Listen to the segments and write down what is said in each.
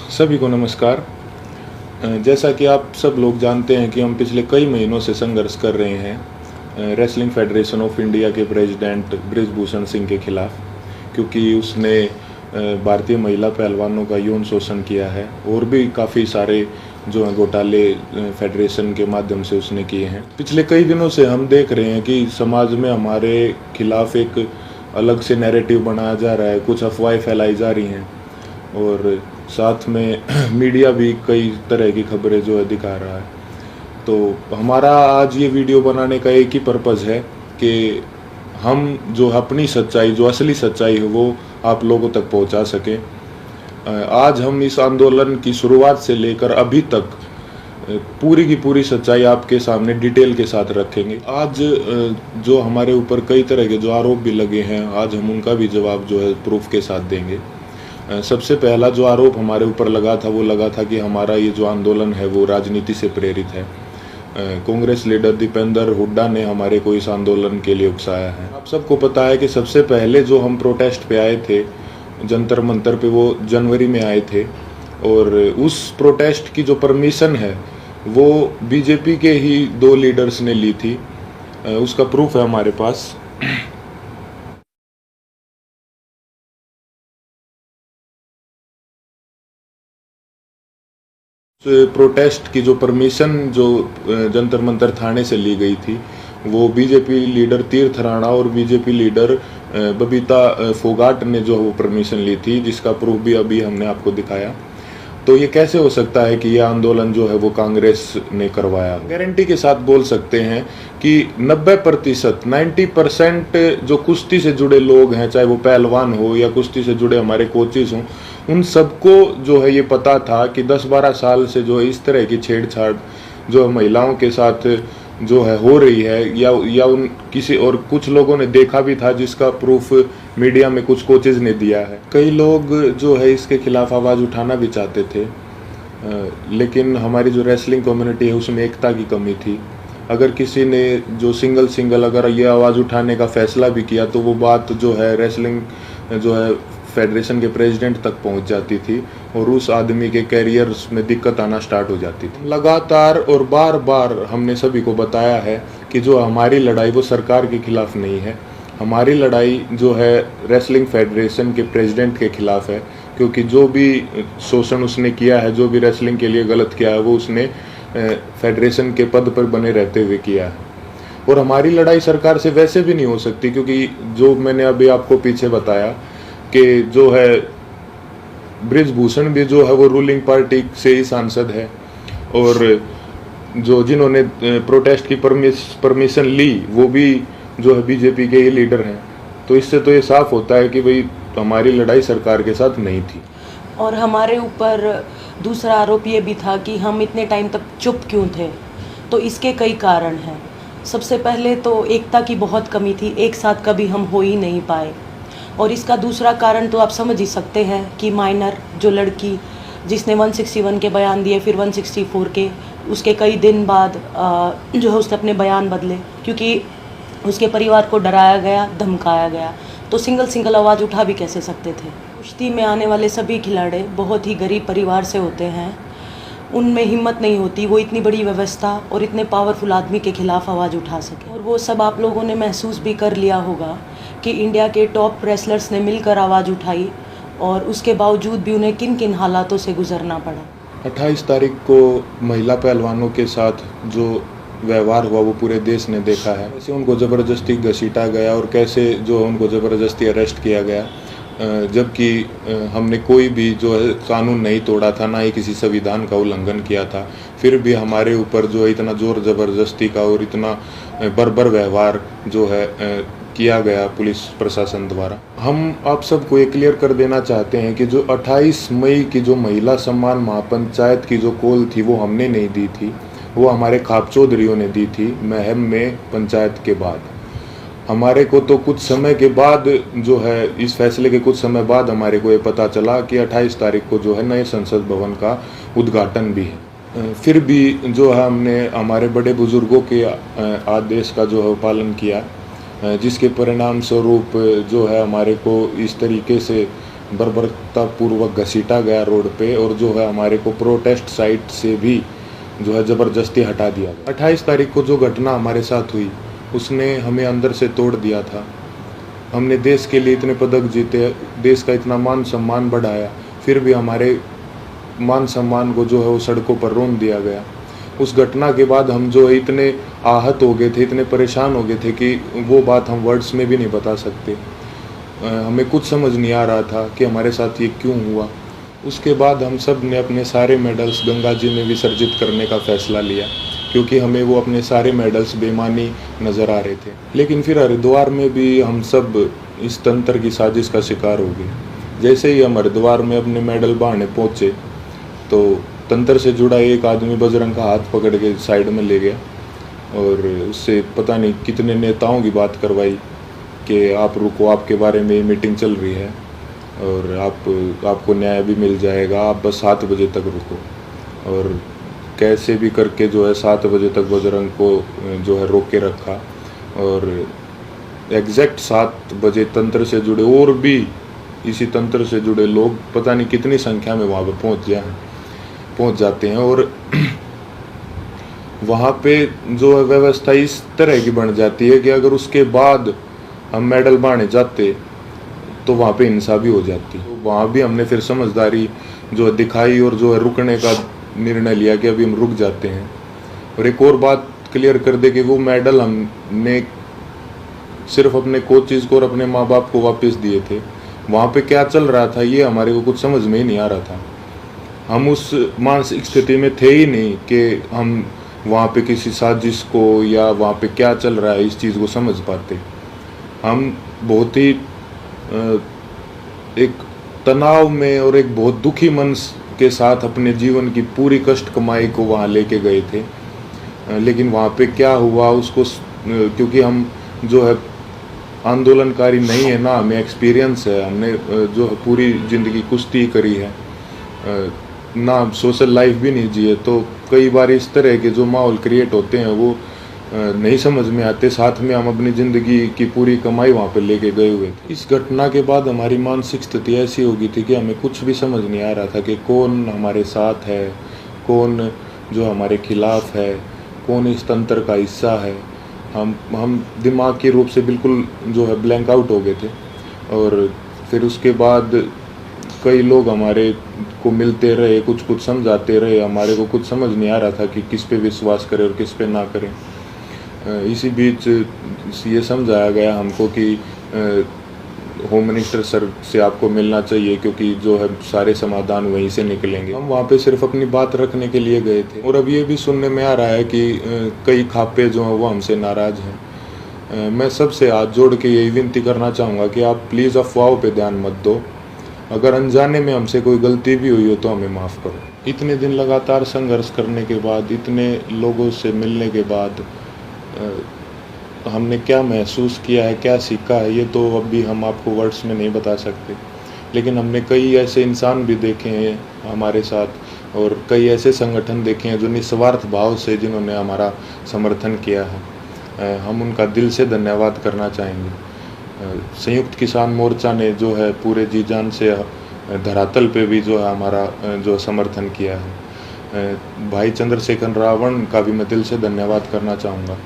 सभी को नमस्कार। जैसा कि आप सब लोग जानते हैं कि हम पिछले कई महीनों से संघर्ष कर रहे हैं रेसलिंग फेडरेशन ऑफ इंडिया के प्रेसिडेंट बृजभूषण सिंह के खिलाफ, क्योंकि उसने भारतीय महिला पहलवानों का यौन शोषण किया है और भी काफ़ी सारे जो हैं घोटाले फेडरेशन के माध्यम से उसने किए हैं। पिछले कई दिनों से हम देख रहे हैं कि समाज में हमारे खिलाफ एक अलग से नैरेटिव बनाया जा रहा है, कुछ अफवाहें फैलाई जा रही हैं और साथ में मीडिया भी कई तरह की खबरें जो है दिखा रहा है। तो हमारा आज ये वीडियो बनाने का एक ही पर्पज़ है कि हम जो अपनी सच्चाई, जो असली सच्चाई है वो आप लोगों तक पहुंचा सकें। आज हम इस आंदोलन की शुरुआत से लेकर अभी तक पूरी की पूरी सच्चाई आपके सामने डिटेल के साथ रखेंगे। आज जो हमारे ऊपर कई तरह के जो आरोप भी लगे हैं, आज हम उनका भी जवाब जो है प्रूफ के साथ देंगे। सबसे पहला जो आरोप हमारे ऊपर लगा था वो लगा था कि हमारा ये जो आंदोलन है वो राजनीति से प्रेरित है। कांग्रेस लीडर दीपेंद्र हुड्डा ने हमारे को इस आंदोलन के लिए उकसाया है। आप सबको पता है कि सबसे पहले जो हम प्रोटेस्ट पे आए थे जंतर मंतर पे, वो जनवरी में आए थे और उस प्रोटेस्ट की जो परमिशन है वो बीजेपी के ही 2 लीडर्स ने ली थी। उसका प्रूफ है हमारे पास। प्रोटेस्ट की जो परमिशन जो जंतर मंतर थाने से ली गई थी वो बीजेपी लीडर तीर्थ राणा और बीजेपी लीडर बबीता फोगाट ने जो वो परमिशन ली थी, जिसका प्रूफ भी अभी हमने आपको दिखाया। तो ये कैसे हो सकता है कि ये आंदोलन जो है वो कांग्रेस ने करवाया? गारंटी के साथ बोल सकते हैं कि 90% जो कुश्ती से जुड़े लोग हैं, चाहे वो पहलवान हो या कुश्ती से जुड़े हमारे कोचेस हों, उन सबको जो है ये पता था कि 10-12 साल से जो है इस तरह की छेड़छाड़ जो महिलाओं के साथ जो है हो रही है, या उन किसी और कुछ लोगों ने देखा भी था, जिसका प्रूफ मीडिया में कुछ कोचेज ने दिया है। कई लोग जो है इसके खिलाफ आवाज़ उठाना भी चाहते थे, लेकिन हमारी जो रेसलिंग कम्युनिटी है उसमें एकता की कमी थी। अगर किसी ने जो सिंगल अगर ये आवाज़ उठाने का फैसला भी किया तो वो बात जो है रेसलिंग जो है फेडरेशन के प्रेसिडेंट तक पहुंच जाती थी और उस आदमी के कैरियर में दिक्कत आना स्टार्ट हो जाती थी। लगातार और बार बार हमने सभी को बताया है कि जो हमारी लड़ाई वो सरकार के खिलाफ नहीं है, हमारी लड़ाई जो है रेसलिंग फेडरेशन के प्रेसिडेंट के खिलाफ है, क्योंकि जो भी शोषण उसने किया है, जो भी रेसलिंग के लिए गलत किया है, वो उसने फेडरेशन के पद पर बने रहते हुए किया है। और हमारी लड़ाई सरकार से वैसे भी नहीं हो सकती, क्योंकि जो मैंने अभी आपको पीछे बताया कि जो है बृजभूषण भी जो है वो रूलिंग पार्टी से ही सांसद है और जो जिन्होंने प्रोटेस्ट की परमिशन ली वो भी जो है बीजेपी के ही लीडर हैं। तो इससे तो ये साफ होता है कि भाई हमारी लड़ाई सरकार के साथ नहीं थी। और हमारे ऊपर दूसरा आरोप ये भी था कि हम इतने टाइम तक चुप क्यों थे। तो इसके कई कारण हैं। सबसे पहले तो एकता की बहुत कमी थी, एक साथ कभी हम हो ही नहीं पाए। और इसका दूसरा कारण तो आप समझ ही सकते हैं कि माइनर जो लड़की जिसने 161 के बयान दिए, फिर 164 के, उसके कई दिन बाद जो है उसने अपने बयान बदले, क्योंकि उसके परिवार को डराया गया, धमकाया गया। तो सिंगल आवाज़ उठा भी कैसे सकते थे। कुश्ती में आने वाले सभी खिलाड़ी बहुत ही गरीब परिवार से होते हैं, उनमें हिम्मत नहीं होती वो इतनी बड़ी व्यवस्था और इतने पावरफुल आदमी के खिलाफ आवाज़ उठा सके। और वो सब आप लोगों ने महसूस भी कर लिया होगा कि इंडिया के टॉप रेसलर्स ने मिलकर आवाज़ उठाई और उसके बावजूद भी उन्हें किन किन हालातों से गुजरना पड़ा। 28 तारीख को महिला पहलवानों के साथ जो व्यवहार हुआ वो पूरे देश ने देखा है। कैसे उनको ज़बरदस्ती घसीटा गया और कैसे जो उनको ज़बरदस्ती अरेस्ट किया गया, जबकि हमने कोई भी जो है कानून नहीं तोड़ा था, ना ही किसी संविधान का उल्लंघन किया था। फिर भी हमारे ऊपर जो है इतना ज़ोर ज़बरदस्ती का और इतना बर्बर व्यवहार जो है किया गया पुलिस प्रशासन द्वारा। हम आप सबको ये क्लियर कर देना चाहते हैं कि जो 28 मई की जो महिला सम्मान महापंचायत की जो कॉल थी वो हमने नहीं दी थी, वो हमारे खाप चौधरियों ने दी थी महम में पंचायत के बाद। हमारे को तो कुछ समय के बाद जो है इस फैसले के कुछ समय बाद हमारे को ये पता चला कि 28 तारीख को जो है नए संसद भवन का उद्घाटन भी है। फिर भी जो है हमने हमारे बड़े बुजुर्गों के आदेश का जो है पालन किया, जिसके परिणाम स्वरूप जो है हमारे को इस तरीके से बर्बरतापूर्वक घसीटा गया रोड पे, और जो है हमारे को प्रोटेस्ट साइट से भी जो है ज़बरदस्ती हटा दिया गया। 28 तारीख को जो घटना हमारे साथ हुई उसने हमें अंदर से तोड़ दिया था। हमने देश के लिए इतने पदक जीते, देश का इतना मान सम्मान बढ़ाया, फिर भी हमारे मान सम्मान को जो है वो सड़कों पर रोन दिया गया। उस घटना के बाद हम जो है इतने आहत हो गए थे, इतने परेशान हो गए थे कि वो बात हम वर्ड्स में भी नहीं बता सकते। हमें कुछ समझ नहीं आ रहा था कि हमारे साथ ये क्यों हुआ। उसके बाद हम सब ने अपने सारे मेडल्स गंगा जी में विसर्जित करने का फैसला लिया, क्योंकि हमें वो अपने सारे मेडल्स बेमानी नज़र आ रहे थे। लेकिन फिर हरिद्वार में भी हम सब इस तंत्र की साजिश का शिकार हो गए। जैसे ही हम हरिद्वार में अपने मेडल बहाने पहुँचे तो तंत्र से जुड़ा एक आदमी बजरंग का हाथ पकड़ के साइड में ले गया और उससे पता नहीं कितने नेताओं की बात करवाई कि आप रुको, आपके बारे में मीटिंग चल रही है और आपको न्याय भी मिल जाएगा, आप बस 7 बजे तक रुको। और कैसे भी करके जो है 7 बजे तक बजरंग को जो है रोक के रखा, और एग्जैक्ट 7 बजे तंत्र से जुड़े और भी इसी तंत्र से जुड़े लोग पता नहीं कितनी संख्या में वहाँ पर पहुँच जाते हैं। और वहाँ पे जो है व्यवस्था इस तरह की बन जाती है कि अगर उसके बाद हम मेडल बांटने जाते तो वहाँ पे हिंसा भी हो जाती। तो वहाँ भी हमने फिर समझदारी जो है दिखाई और जो है रुकने का निर्णय लिया कि अभी हम रुक जाते हैं। और एक और बात क्लियर कर दे कि वो मेडल हमने सिर्फ अपने कोचेज़ को और अपने माँ बाप को वापस दिए थे। वहाँ पे क्या चल रहा था ये हमारे को कुछ समझ में ही नहीं आ रहा था। हम उस मानसिक स्थिति में थे ही नहीं कि हम वहाँ पे किसी साजिश को या वहाँ पे क्या चल रहा है इस चीज़ को समझ पाते। हम बहुत ही एक तनाव में और एक बहुत दुखी मन के साथ अपने जीवन की पूरी कष्ट कमाई को वहाँ लेके गए थे। लेकिन वहाँ पे क्या हुआ उसको, क्योंकि हम जो है आंदोलनकारी नहीं है ना, हमें एक्सपीरियंस है, हमने जो है पूरी ज़िंदगी कुश्ती करी है ना, सोशल लाइफ भी नहीं जिए, तो कई बार इस तरह के जो माहौल क्रिएट होते हैं वो नहीं समझ में आते। साथ में हम अपनी ज़िंदगी की पूरी कमाई वहाँ पे लेके गए हुए थे। इस घटना के बाद हमारी मानसिक स्थिति ऐसी हो गई थी कि हमें कुछ भी समझ नहीं आ रहा था कि कौन हमारे साथ है, कौन जो हमारे खिलाफ है, कौन इस तंत्र का हिस्सा है। हम दिमागी रूप से बिल्कुल जो है ब्लैंक आउट हो गए थे। और फिर उसके बाद कई लोग हमारे को मिलते रहे, कुछ समझाते रहे, हमारे को कुछ समझ नहीं आ रहा था कि किस पे विश्वास करें और किस पे ना करें। इसी बीच ये समझाया गया हमको कि होम मिनिस्टर सर से आपको मिलना चाहिए, क्योंकि जो है सारे समाधान वहीं से निकलेंगे। हम वहाँ पे सिर्फ अपनी बात रखने के लिए गए थे। और अब ये भी सुनने में आ रहा है कि कई खापे जो हैं वो हमसे नाराज़ हैं। मैं सबसे हाथ जोड़ के यही विनती करना चाहूँगा कि आप प्लीज़ अफवाहों पे ध्यान मत दो। अगर अनजाने में हमसे कोई गलती भी हुई हो तो हमें माफ़ करो। इतने दिन लगातार संघर्ष करने के बाद, इतने लोगों से मिलने के बाद हमने क्या महसूस किया है, क्या सीखा है, ये तो अभी हम आपको वर्ड्स में नहीं बता सकते। लेकिन हमने कई ऐसे इंसान भी देखे हैं हमारे साथ, और कई ऐसे संगठन देखे हैं जो निस्वार्थ भाव से जिन्होंने हमारा समर्थन किया है। हम उनका दिल से धन्यवाद करना चाहेंगे। संयुक्त किसान मोर्चा ने जो है पूरे जी जान से धरातल पे भी जो है हमारा जो समर्थन किया है। भाई चंद्रशेखर रावण का भी मैं दिल से धन्यवाद करना चाहूँगा,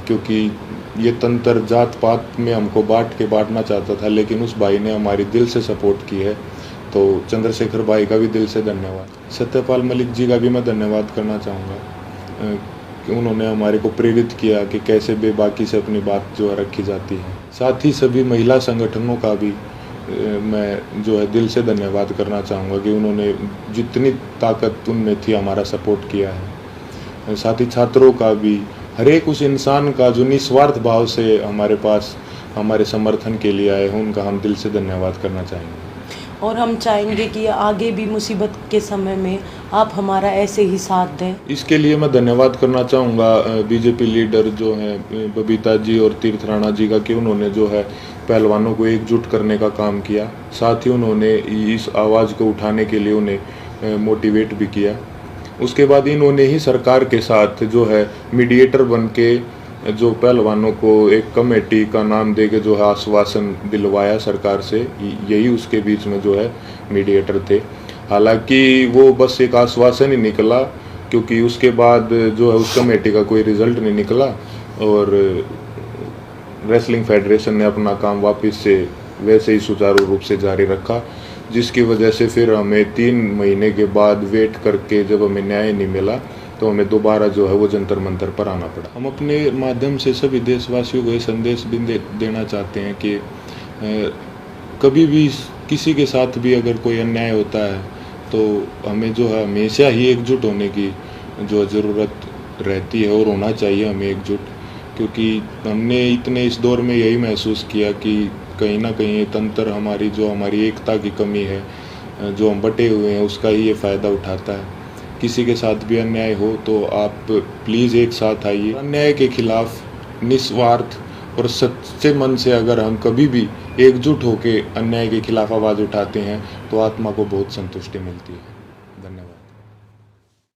क्योंकि ये तंत्र जात पात में हमको बांटना चाहता था, लेकिन उस भाई ने हमारी दिल से सपोर्ट की है। तो चंद्रशेखर भाई का भी दिल से धन्यवाद। सत्यपाल मलिक जी का भी मैं धन्यवाद करना चाहूँगा कि उन्होंने हमारे को प्रेरित किया कि कैसे बेबाकी से अपनी बात जो है रखी जाती है। साथ ही सभी महिला संगठनों का भी मैं जो है दिल से धन्यवाद करना चाहूँगा कि उन्होंने जितनी ताकत उनमें थी हमारा सपोर्ट किया है। साथ ही छात्रों का भी, हर एक उस इंसान का जो निस्वार्थ भाव से हमारे पास हमारे समर्थन के लिए आए हैं, उनका हम दिल से धन्यवाद करना चाहेंगे। और हम चाहेंगे कि आगे भी मुसीबत के समय में आप हमारा ऐसे ही साथ दें। इसके लिए मैं धन्यवाद करना चाहूँगा बीजेपी लीडर जो हैं बबीता जी और तीर्थ राणा जी का, कि उन्होंने जो है पहलवानों को एकजुट करने का काम किया। साथ ही उन्होंने इस आवाज़ को उठाने के लिए उन्हें मोटिवेट भी किया। उसके बाद इन्होंने ही सरकार के साथ जो है मीडिएटर बन के जो पहलवानों को एक कमेटी का नाम दे के जो है आश्वासन दिलवाया सरकार से, यही उसके बीच में जो है मीडिएटर थे। हालांकि वो बस एक आश्वासन ही निकला, क्योंकि उसके बाद जो है उस कमेटी का कोई रिजल्ट नहीं निकला और रेसलिंग फेडरेशन ने अपना काम वापस से वैसे ही सुचारू रूप से जारी रखा, जिसकी वजह से फिर हमें 3 महीने के बाद वेट करके जब हमें न्याय नहीं मिला तो हमें दोबारा जो है वो जंतर मंतर पर आना पड़ा। हम अपने माध्यम से सभी देशवासियों को ये संदेश भी देना चाहते हैं कि कभी भी किसी के साथ भी अगर कोई अन्याय होता है तो हमें जो है हमेशा ही एकजुट होने की जो ज़रूरत रहती है और होना चाहिए हमें एकजुट, क्योंकि हमने इतने इस दौर में यही महसूस किया कि कहीं ना कहीं ये तंत्र हमारी एकता की कमी है, जो हम बटे हुए हैं उसका ही ये फ़ायदा उठाता है। किसी के साथ भी अन्याय हो तो आप प्लीज़ एक साथ आइए। अन्याय के खिलाफ निस्वार्थ और सच्चे मन से अगर हम कभी भी एकजुट होकर अन्याय के खिलाफ आवाज़ उठाते हैं तो आत्मा को बहुत संतुष्टि मिलती है। धन्यवाद।